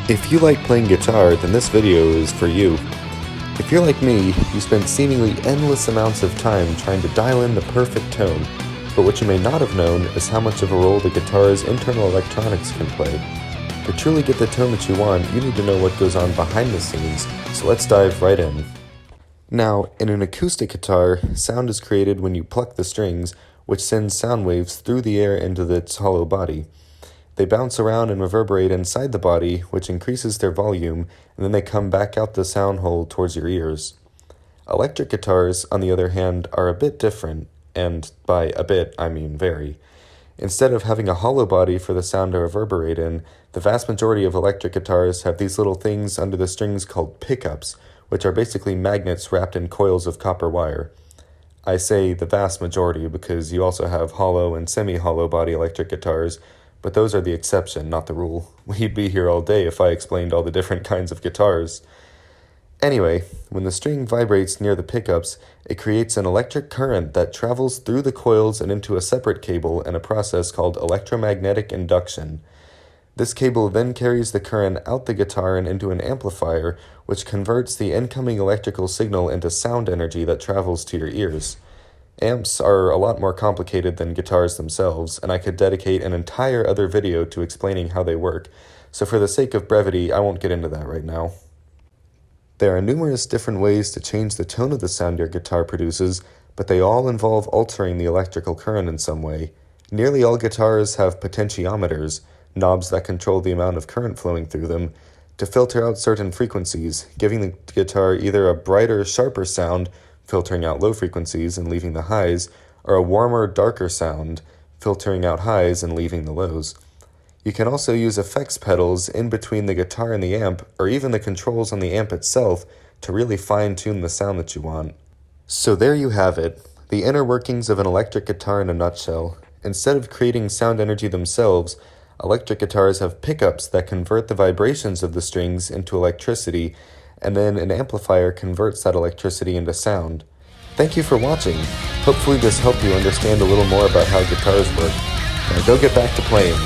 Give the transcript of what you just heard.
If you like playing guitar, then this video is for you. If you're like me, you spend seemingly endless amounts of time trying to dial in the perfect tone, but what you may not have known is how much of a role the guitar's internal electronics can play. To truly get the tone that you want, you need to know what goes on behind the scenes, so let's dive right in. Now, in an acoustic guitar, sound is created when you pluck the strings, which sends sound waves through the air into its hollow body. They bounce around and reverberate inside the body, which increases their volume, and then they come back out the sound hole towards your ears. Electric guitars, on the other hand, are a bit different, and by a bit, I mean very. Instead of having a hollow body for the sound to reverberate in, the vast majority of electric guitars have these little things under the strings called pickups, which are basically magnets wrapped in coils of copper wire. I say the vast majority because you also have hollow and semi-hollow body electric guitars, but those are the exception, not the rule. We'd be here all day if I explained all the different kinds of guitars. Anyway, when the string vibrates near the pickups, it creates an electric current that travels through the coils and into a separate cable in a process called electromagnetic induction. This cable then carries the current out the guitar and into an amplifier, which converts the incoming electrical signal into sound energy that travels to your ears. Amps are a lot more complicated than guitars themselves, and I could dedicate an entire other video to explaining how they work, so for the sake of brevity, I won't get into that right now. There are numerous different ways to change the tone of the sound your guitar produces, but they all involve altering the electrical current in some way. Nearly all guitars have potentiometers, knobs that control the amount of current flowing through them, to filter out certain frequencies, giving the guitar either a brighter, sharper sound, filtering out low frequencies and leaving the highs, or a warmer, darker sound, filtering out highs and leaving the lows. You can also use effects pedals in between the guitar and the amp, or even the controls on the amp itself, to really fine-tune the sound that you want. So there you have it, the inner workings of an electric guitar in a nutshell. Instead of creating sound energy themselves, electric guitars have pickups that convert the vibrations of the strings into electricity, and then an amplifier converts that electricity into sound. Thank you for watching. Hopefully this helped you understand a little more about how guitars work. Now go get back to playing.